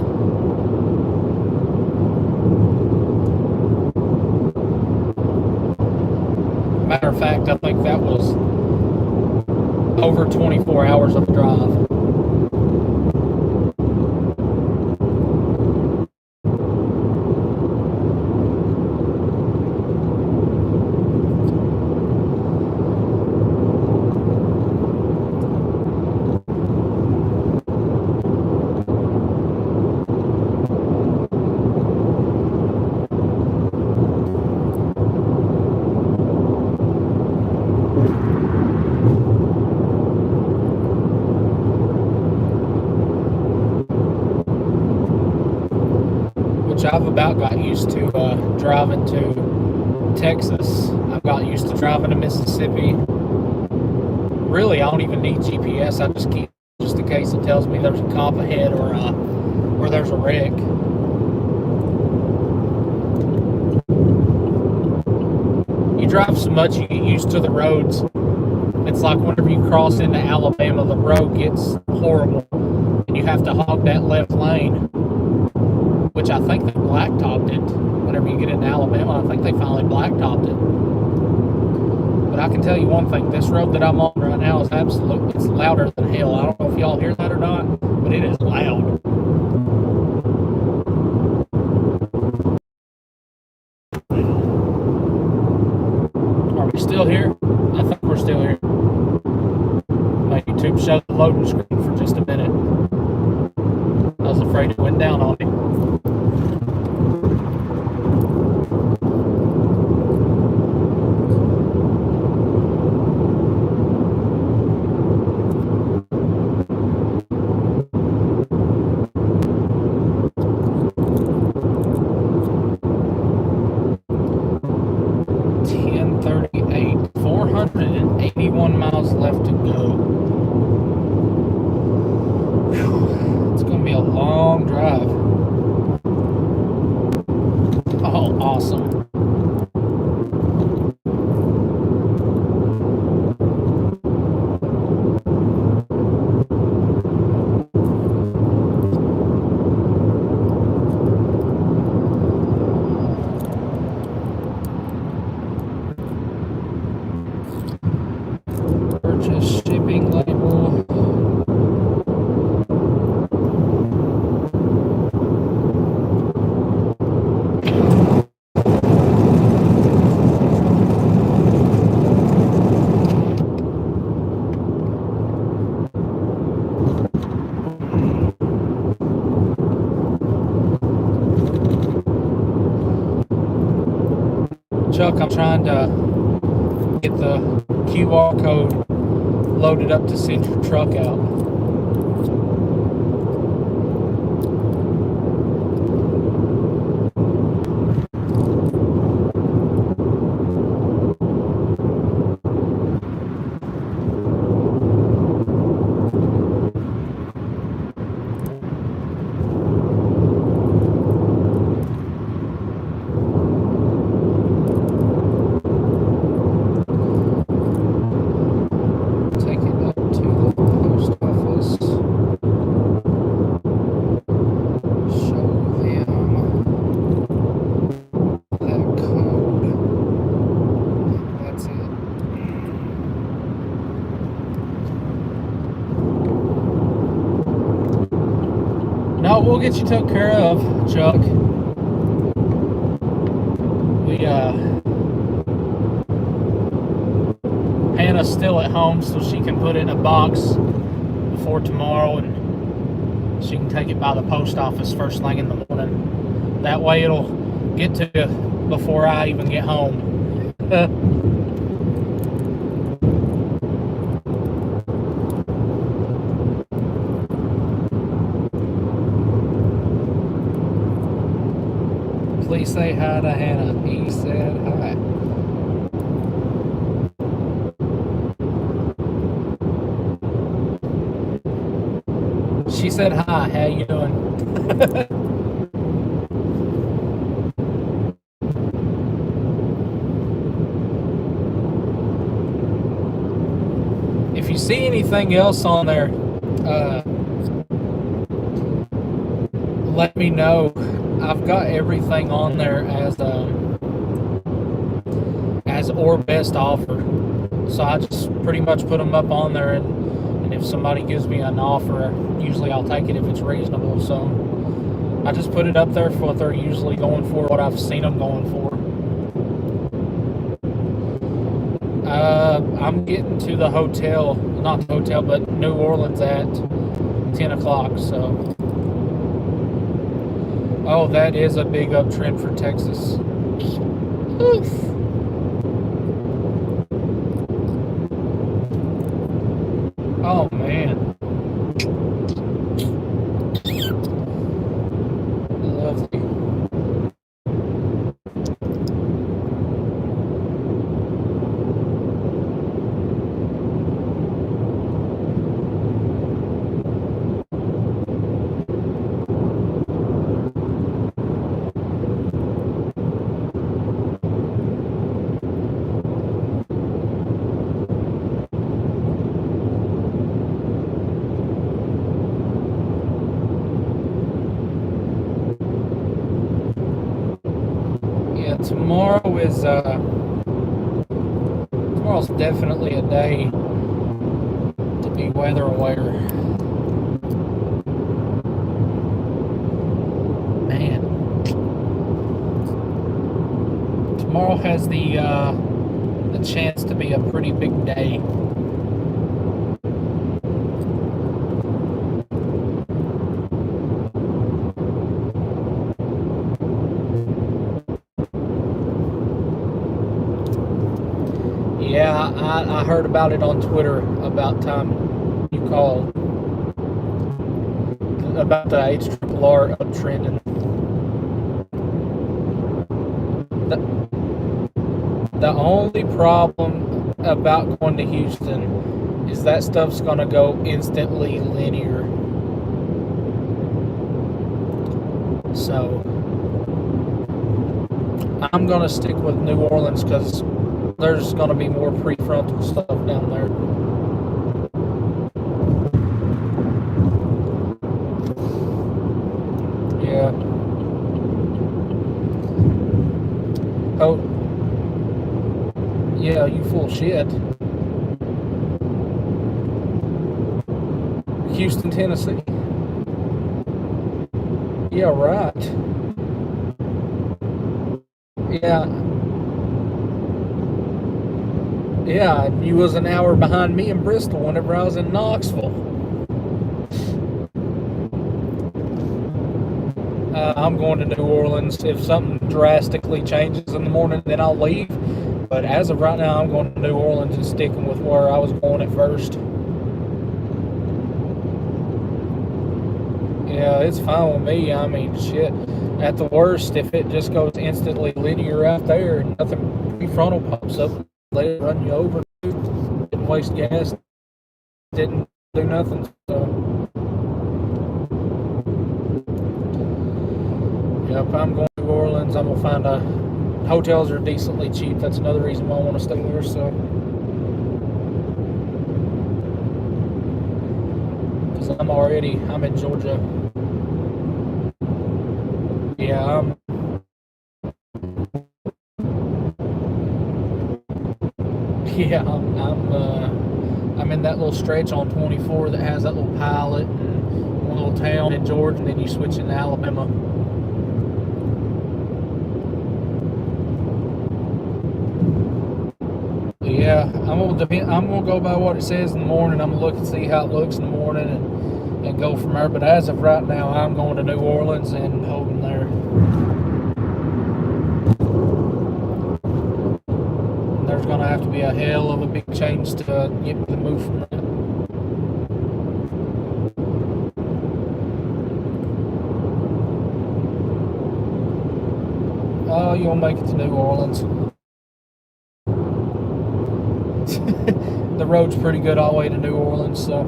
Matter of fact, I think that was over 24 hours of a drive. I've about got used to driving to Texas. I've got used to driving to Mississippi, really, I don't even need GPS. I just keep, just in case it tells me there's a cop ahead or there's a wreck. You drive so much, you get used to the roads. It's like whenever you cross into Alabama, the road gets horrible, and you have to hog that left lane, which I think they blacktopped it. Whenever you get into Alabama, I think they finally blacktopped it. But I can tell you one thing, this road that I'm on right now is absolutely, it's louder than hell. I don't know if y'all hear that or not, but it is loud. Are we still here? I think we're still here. My YouTube showed the loading screen for just a minute. I was afraid it went down on me. Miles left to go. Whew. It's going to be a long drive. Oh, awesome. Purchase shipping label. Chuck, I'm trying to get the QR code loaded up to send your truck out. No, we'll get you took care of, Chuck. Hannah's still at home, so she can put it in a box before tomorrow, and she can take it by the post office first thing in the morning. That way it'll get to you before I even get home. Please say hi to Hannah. He said hi. She said hi. How you doing? If you see anything else on there, let me know. I've got everything on there as or best offer, so I just pretty much put them up on there, and if somebody gives me an offer, usually I'll take it if it's reasonable. So I just put it up there for what they're usually going for, what I've seen them going for. I'm getting to the hotel, not the hotel, but New Orleans at 10 o'clock, so. Oh, that is a big uptrend for Texas. Oof. Oh, man. Lovely. tomorrow is tomorrow's definitely a day to be weather aware. Man, tomorrow has the chance to be a pretty big day. Yeah, I heard about it on Twitter about time you called about the HRRR uptrending. The only problem about going to Houston is that stuff's gonna go instantly linear. So I'm gonna stick with New Orleans because there's gonna be more prefrontal stuff down there. Yeah. Oh. Yeah, you full shit. Houston, Tennessee. Yeah, right. Yeah. Yeah, you was an hour behind me in Bristol whenever I was in Knoxville. I'm going to New Orleans. If something drastically changes in the morning, then I'll leave. But as of right now, I'm going to New Orleans and sticking with where I was going at first. Yeah, it's fine with me. I mean, shit. At the worst, if it just goes instantly linear out there and nothing prefrontal pops up, let it run you over. Didn't waste gas. Didn't do nothing. So, yep, I'm going to New Orleans. I'm going to find a... Hotels are decently cheap. That's another reason why I want to stay there, so... Because I'm in Georgia. Yeah, I'm in that little stretch on 24 that has that little pilot and one little town in Georgia, and then you switch into Alabama. Yeah, I'm gonna go by what it says in the morning. I'm gonna look and see how it looks in the morning and go from there. But as of right now, I'm going to New Orleans and holding there. And there's gonna have to be a hell of a big change to get me to move from that. Oh, you'll make it to New Orleans. The road's pretty good all the way to New Orleans, so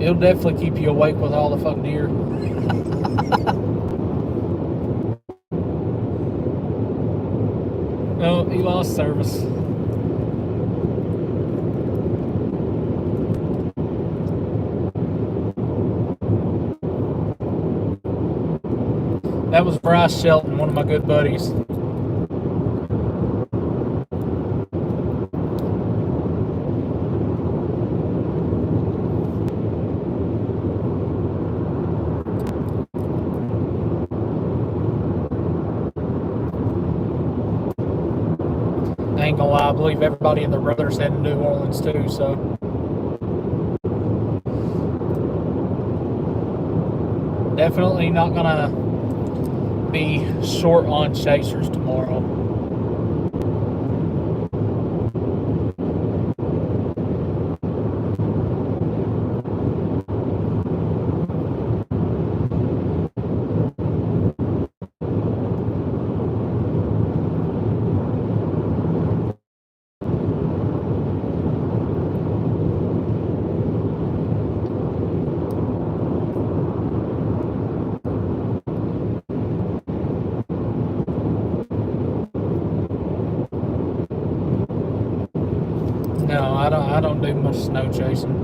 it'll definitely keep you awake with all the fucking deer. Oh, he lost service. That was Bryce Shelton, one of my good buddies. I ain't gonna lie, I believe everybody and their brothers head to New Orleans too, so. Definitely not gonna be short on chasers tomorrow. No, I don't do much snow chasing.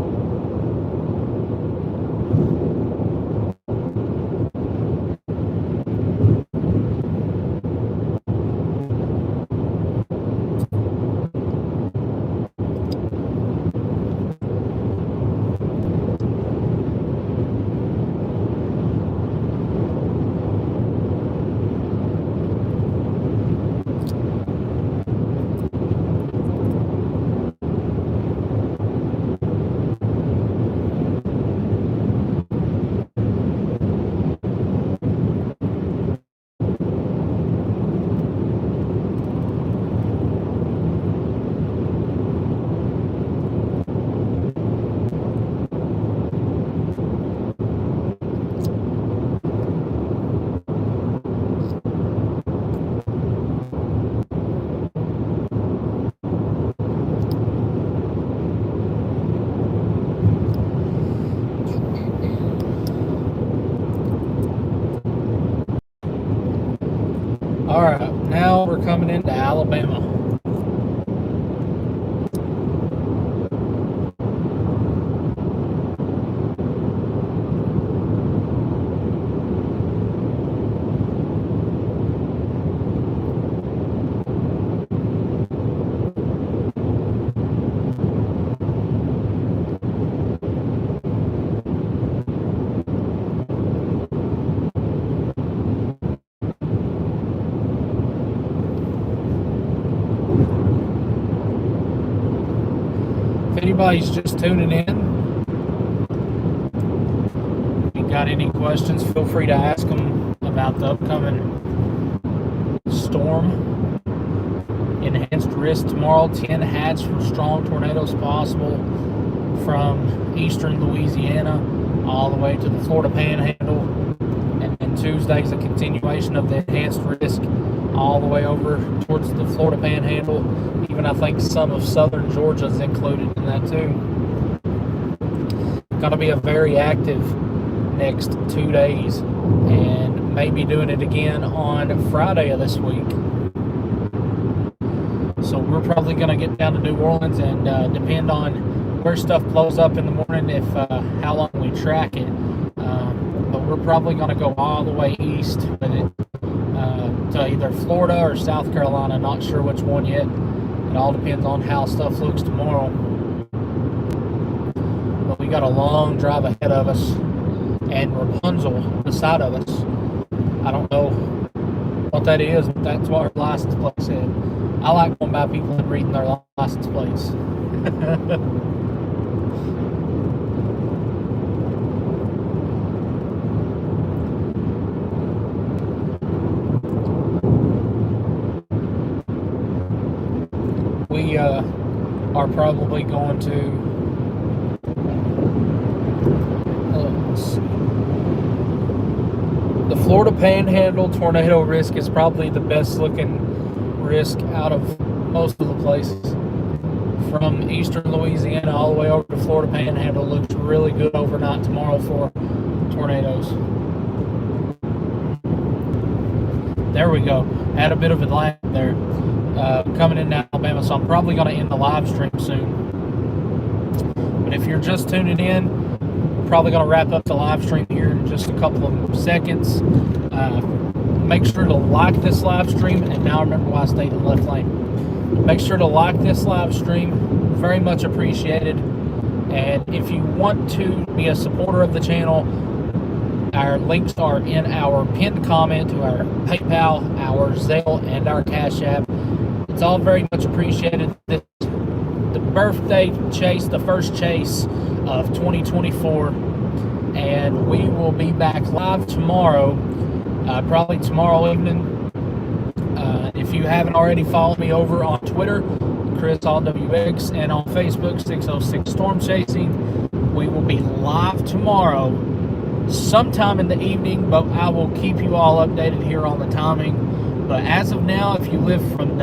All right, now we're coming into Alabama. If anybody's just tuning in, if you got any questions, feel free to ask them about the upcoming storm. Enhanced risk tomorrow, 10 hatch for strong tornadoes possible from eastern Louisiana all the way to the Florida Panhandle. And then Tuesday's a continuation of the enhanced risk all the way over towards the Florida Panhandle. Even I think some of southern Georgia is included in that too. Going to be a very active next 2 days, and maybe doing it again on Friday of this week. So we're probably going to get down to New Orleans and depend on where stuff blows up in the morning, if how long we track it. But we're probably going to go all the way east with it to either Florida or South Carolina. Not sure which one yet. It all depends on how stuff looks tomorrow. But we got a long drive ahead of us, and Rapunzel beside of us. I don't know what that is, but that's what our license plate said. I like going by people and reading their license plates. We are probably going to, let's see. The Florida Panhandle tornado risk is probably the best looking risk out of most of the places. From eastern Louisiana all the way over to Florida Panhandle looks really good overnight tomorrow for tornadoes. There we go. Had a bit of a lag there. Coming into Alabama, so I'm probably going to end the live stream soon. But if you're just tuning in, we're probably going to wrap up the live stream here in just a couple of seconds. Make sure to like this live stream, and now I remember why I stayed in the left lane. Make sure to like this live stream, very much appreciated. And if you want to be a supporter of the channel, our links are in our pinned comment to our PayPal, our Zelle, and our Cashapp. It's all very much appreciated. The birthday chase, the first chase of 2024, and we will be back live tomorrow, probably tomorrow evening. If you haven't already, follow me over on Twitter, ChrisAllWX, and on Facebook, 606 Storm Chasing. We will be live tomorrow sometime in the evening, but I will keep you all updated here on the timing. But as of now, if you live from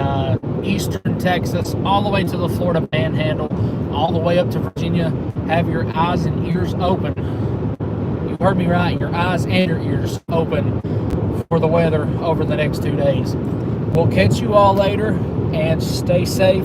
eastern Texas all the way to the Florida Panhandle, all the way up to Virginia, have your eyes and ears open. You heard me right, your eyes and your ears open for the weather over the next 2 days. We'll catch you all later, and stay safe.